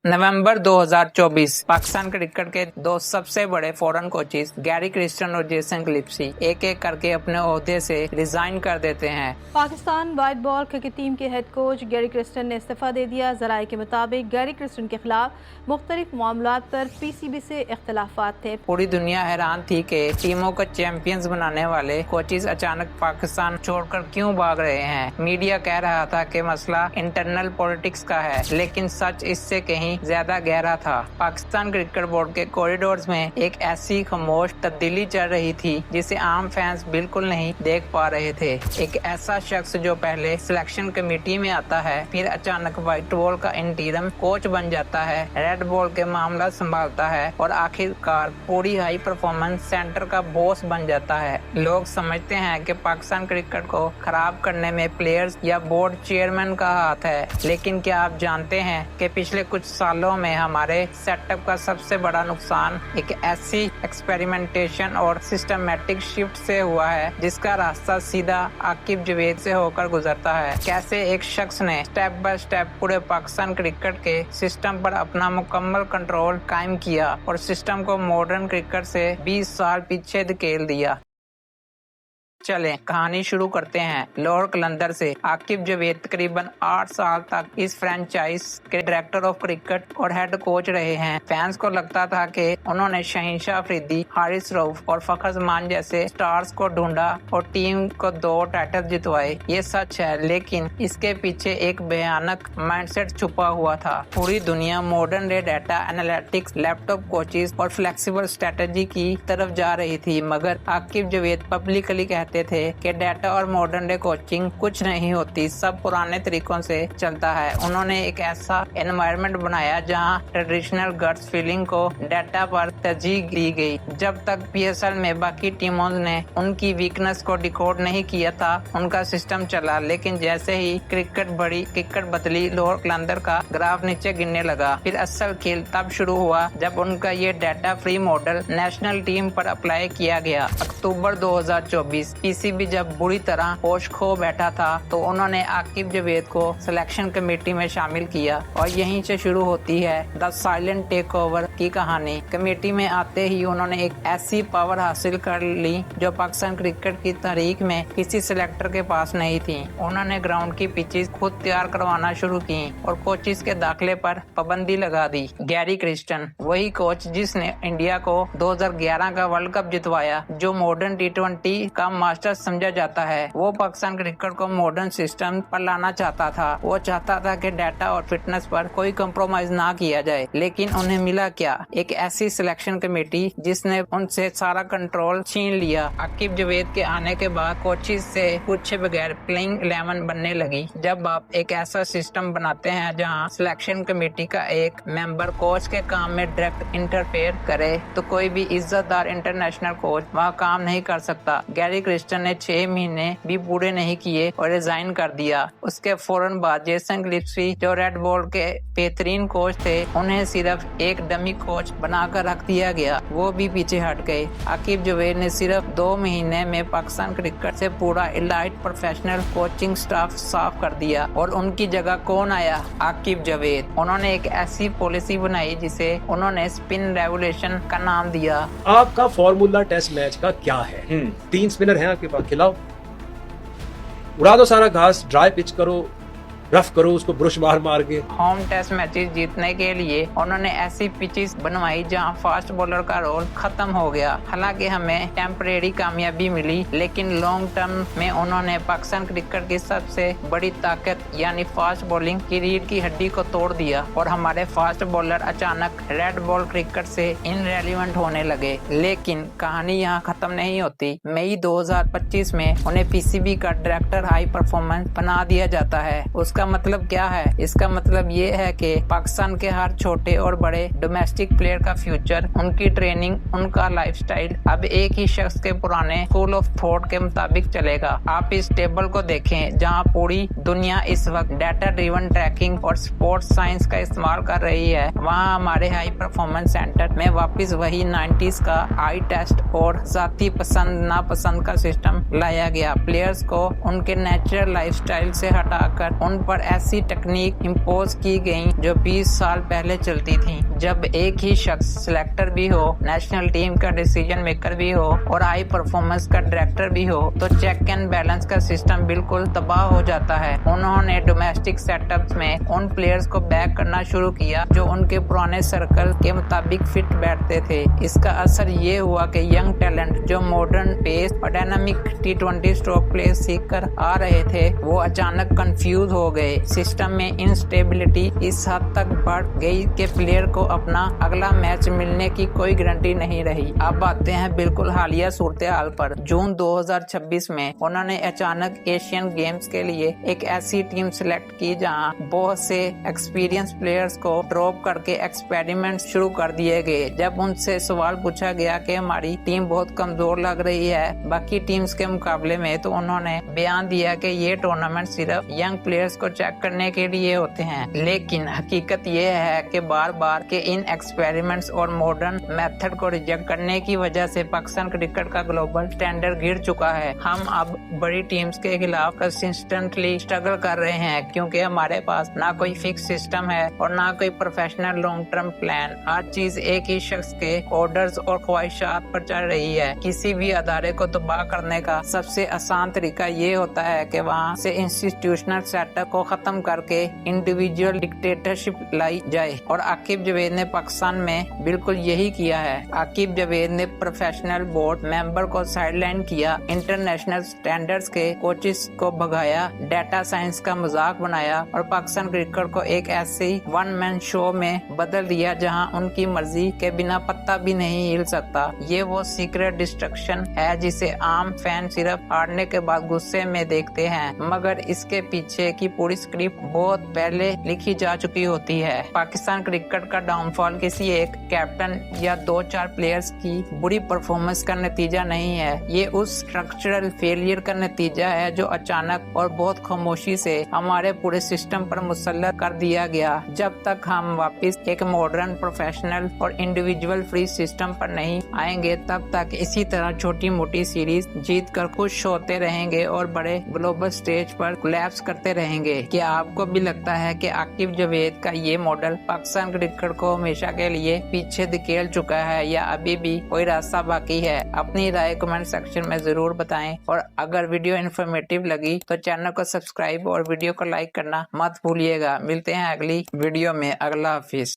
नवंबर 2024 Pakistan cricket के दो सबसे बड़े फॉरेन कोचेस गैरी क्रिस्टन और जेसन गिलेस्पी एक एक करके अपने ओहदे से रिजाइन कर देते हैं। Pakistan white ball cricket team के हेड कोच गैरी क्रिस्टन ने इस्तीफा दे दिया। ज़राए के मुताबिक गैरी क्रिस्टन के खिलाफ मुख्तलिफ मामलात पर पीसीबी से इख्तलाफात थे। पूरी दुनिया हैरान थी कि टीमों को चैंपियंस बनाने वाले कोचेस अचानक पाकिस्तान छोड़कर क्यों भाग रहे हैं। मीडिया कह रहा था कि मसला इंटरनल पॉलिटिक्स का है, लेकिन सच इससे कहीं ज्यादा गहरा था। पाकिस्तान क्रिकेट बोर्ड के कॉरिडोर्स में एक ऐसी खामोश तब्दीली चल रही थी जिसे आम फैंस बिल्कुल नहीं देख पा रहे थे। एक ऐसा शख्स जो पहले सिलेक्शन कमेटी में आता है, फिर अचानक व्हाइट बॉल का इंटीरियम कोच बन जाता है, रेड बॉल के मामला संभालता है और आखिरकार पूरी हाई परफॉर्मेंस सेंटर का बॉस बन जाता है। लोग समझते हैं कि पाकिस्तान क्रिकेट को खराब करने में प्लेयर्स या बोर्ड चेयरमैन का हाथ है, लेकिन क्या आप जानते हैं कि पिछले कुछ सालों में हमारे सेटअप का सबसे बड़ा नुकसान एक ऐसी एक्सपेरिमेंटेशन और सिस्टमैटिक शिफ्ट से हुआ है जिसका रास्ता सीधा आकिब जावेद से होकर गुजरता है। कैसे एक शख्स ने स्टेप बाय स्टेप पूरे पाकिस्तान क्रिकेट के सिस्टम पर अपना मुकम्मल कंट्रोल कायम किया और सिस्टम को मॉडर्न क्रिकेट से 20 साल पीछे धकेल दिया। चलें कहानी शुरू करते हैं लाहौर कलंदर से। आकिब जावेद तकरीबन 8 साल तक इस फ्रेंचाइज के डायरेक्टर ऑफ क्रिकेट और हेड कोच रहे हैं। फैंस को लगता था कि उन्होंने शहीनशाह अफरीदी, हारिस रऊफ और फखर जमान जैसे स्टार्स को ढूंढा और टीम को 2 टाइटल जितवाए। ये सच है, लेकिन इसके पीछे एक भयानक माइंडसेट छुपा हुआ था। पूरी दुनिया modern day data analytics, laptop coaches और फ्लेक्सिबल स्ट्रेटजी की तरफ जा रही थी, मगर आकिब जावेद पब्लिकली कहते थे कि डाटा और मॉडर्न डे कोचिंग कुछ नहीं होती, सब पुराने तरीकों से चलता है। उन्होंने एक ऐसा एनवायरनमेंट बनाया जहां ट्रेडिशनल गट्स फीलिंग को डाटा पर तरजीह दी गई। जब तक पीएसएल में बाकी टीमों ने उनकी वीकनेस को डिकोड नहीं किया था, उनका सिस्टम चला, लेकिन जैसे ही क्रिकेट बदली, लाहौर कलंदर का ग्राफ नीचे गिरने लगा। फिर असल खेल तब शुरू हुआ जब उनका ये data free model national team पर अप्लाई किया गया। अक्टूबर 2024 पीसीबी जब बुरी तरह होश खो बैठा था तो उन्होंने आकिब जावेद को सिलेक्शन कमेटी में शामिल किया और यहीं से शुरू होती है द साइलेंट टेक ओवर की कहानी। कमेटी में आते ही उन्होंने एक ऐसी पावर हासिल कर ली जो पाकिस्तान क्रिकेट की तारीख में किसी सिलेक्टर के पास नहीं थी। उन्होंने ग्राउंड की पिचेस खुद तैयार करवाना शुरू की और कोचेस के दाखिले पर पाबंदी लगा दी। गैरी क्रिस्टन, वही कोच जिसने इंडिया को 2011 का वर्ल्ड कप जितवाया, जो मॉडर्न T20 का मास्टर समझा जाता है, वो पाकिस्तान क्रिकेट को मॉडर्न सिस्टम पर लाना चाहता था। वो चाहता था कि डाटा और फिटनेस पर कोई कंप्रोमाइज ना किया जाए, लेकिन उन्हें मिला क्या? एक ऐसी सिलेक्शन कमेटी जिसने उनसे सारा कंट्रोल छीन लिया। आकिब जावेद के आने के बाद कोचेस से पूछे बगैर प्लेइंग 11 बनने लगी। जब आप एक ऐसा सिस्टम बनाते हैं जहां सिलेक्शन कमेटी का एक मेंबर कोच के काम में डायरेक्ट इंटरफेयर करे, तो कोई भी इज्जतदार इंटरनेशनल कोच वहाँ काम नहीं कर सकता। गैरी क्रिस्टन ने 6 महीने भी पूरे नहीं किए और रिजाइन कर दिया। उसके फौरन बाद जेसन गिलेस्पी, जो रेड बॉल के बेहतरीन कोच थे, उन्हें सिर्फ एक डमी कोच बनाकर रख दिया गया। वो भी पीछे हट गए। आकिब जावेद ने सिर्फ 2 महीने में पाकिस्तान क्रिकेट से पूरा इलाइट प्रोफेशनल कोचिंग स्टाफ साफ कर दिया और उनकी जगह कौन आया? आकिब जावेद। उन्होंने एक ऐसी पॉलिसी बनाई जिसे उन्होंने स्पिन रेवोल्यूशन का नाम दिया। आपका फॉर्मूला टेस्ट मैच का क्या है? 3 स्पिनर हैं आपके पास, खिलाओ, उड़ा दो सारा घास, ड्राई पिच करो, रफ करो उसको ब्रश मार के। होम टेस्ट मैचेस जीतने के लिए उन्होंने ऐसी पिचेस बनवाई जहां फास्ट बॉलर का रोल खत्म हो गया। हालांकि हमें टेम्परेरी कामयाबी मिली, लेकिन लॉन्ग टर्म में उन्होंने पाकिस्तान क्रिकेट की सबसे बड़ी ताकत यानी फास्ट बॉलिंग की रीढ़ की हड्डी को तोड़ दिया और हमारे फास्ट बॉलर अचानक रेड बॉल क्रिकेट से इनरेलीवेंट होने लगे। लेकिन कहानी यहाँ खत्म नहीं होती। मई 2025 में उन्हें पीसीबी का डायरेक्टर हाई परफॉर्मेंस बना दिया जाता है। इसका मतलब क्या है? इसका मतलब ये है कि पाकिस्तान के हर छोटे और बड़े डोमेस्टिक प्लेयर का फ्यूचर, उनकी ट्रेनिंग, उनका लाइफस्टाइल अब एक ही शख्स के पुराने स्कूल ऑफ थॉट के मुताबिक चलेगा। आप इस टेबल को देखें जहां पूरी दुनिया इस वक्त डाटा ड्रिवन ट्रैकिंग और स्पोर्ट्स साइंस का इस्तेमाल कर रही है, वहां हमारे हाई परफॉर्मेंस सेंटर में वापस वही 90s का आई टेस्ट और जाती पसंद नापसंद का सिस्टम लाया गया। प्लेयर्स को उनके नेचुरल लाइफस्टाइल से हटाकर उन पर ऐसी टेक्निक इम्पोज की गई जो 20 साल पहले चलती थी, जब एक ही शख्स सिलेक्टर भी हो, नेशनल टीम का डिसीजन मेकर भी हो और हाई परफॉर्मेंस का डायरेक्टर भी हो, तो चेक एंड बैलेंस का सिस्टम बिल्कुल तबाह हो जाता है। उन्होंने डोमेस्टिक सेटअप्स में उन प्लेयर्स को बैक करना शुरू किया जो उनके पुराने सर्कल के मुताबिक फिट बैठते थे। इसका असर ये हुआ कि यंग टैलेंट जो मॉडर्न पेस और डायनामिक T20 स्ट्रोक प्ले सीख कर आ रहे थे, वो अचानक कंफ्यूज हो गए। सिस्टम में इंस्टेबिलिटी इस हद तक बढ़ गई कि प्लेयर को अपना अगला मैच मिलने की कोई गारंटी नहीं रही। अब आते हैं बिल्कुल हालिया सूरत हाल पर। जून 2026 में उन्होंने अचानक एशियन गेम्स के लिए एक ऐसी टीम सिलेक्ट की जहां बहुत से एक्सपीरियंस प्लेयर्स को ड्रॉप करके एक्सपेरिमेंट शुरू कर दिए गए। जब उनसे सवाल पूछा गया कि हमारी टीम बहुत कमजोर लग रही है बाकी टीम्स के मुकाबले में, तो उन्होंने बयान दिया कि ये टूर्नामेंट सिर्फ यंग प्लेयर्स को चेक करने के लिए होते हैं। लेकिन हकीकत ये है कि बार बार के इन एक्सपेरिमेंट्स और मॉडर्न मेथड को रिजेक्ट करने की वजह से पाकिस्तान क्रिकेट का ग्लोबल स्टैंडर्ड गिर चुका है। हम अब बड़ी टीम्स के खिलाफ कंसिस्टेंटली स्ट्रगल कर रहे हैं क्योंकि हमारे पास ना कोई फिक्स सिस्टम है और ना कोई प्रोफेशनल लॉन्ग टर्म प्लान। हर चीज एक ही शख्स के ऑर्डर्स और ख्वाहिशात पर चल रही है। किसी भी अदारे को तबाह करने का सबसे आसान तरीका ये होता है कि वहाँ से इंस्टीट्यूशनल सेटअप को खत्म करके इंडिविजुअल डिक्टेटरशिप लाई जाए, और आकिब जावेद ने पाकिस्तान में बिल्कुल यही किया है। आकिब जावेद ने प्रोफेशनल बोर्ड मेंबर को साइडलाइन किया, इंटरनेशनल स्टैंडर्ड्स के कोचेस को भगाया, डाटा साइंस का मजाक बनाया और पाकिस्तान क्रिकेट को एक ऐसी वन मैन शो में बदल दिया जहां उनकी मर्जी के बिना पत्ता भी नहीं हिल सकता। ये वो सीक्रेट डिस्ट्रक्शन है जिसे आम फैन सिर्फ हारने के बाद गुस्से में देखते हैं, मगर इसके पीछे की पूरी स्क्रिप्ट बहुत पहले लिखी जा चुकी होती है। पाकिस्तान क्रिकेट का डाउनफॉल किसी एक कैप्टन या 2-4 प्लेयर्स की बुरी परफॉर्मेंस का नतीजा नहीं है, ये उस स्ट्रक्चरल फेलियर का नतीजा है जो अचानक और बहुत खामोशी से हमारे पूरे सिस्टम पर मुसल्लत कर दिया गया। जब तक हम वापस एक मॉडर्न, प्रोफेशनल और इंडिविजुअल फ्री सिस्टम पर नहीं आएंगे, तब तक इसी तरह छोटी मोटी सीरीज जीत कर खुश होते रहेंगे और बड़े ग्लोबल स्टेज पर कोलैप्स करते रहेंगे। क्या आपको भी लगता है कि आकिब जावेद का ये मॉडल पाकिस्तान क्रिकेट को हमेशा के लिए पीछे धकेल चुका है या अभी भी कोई रास्ता बाकी है? अपनी राय कमेंट सेक्शन में जरूर बताएं, और अगर वीडियो इन्फॉर्मेटिव लगी तो चैनल को सब्सक्राइब और वीडियो को लाइक करना मत भूलिएगा। मिलते हैं अगली वीडियो में। अगला हाफिज।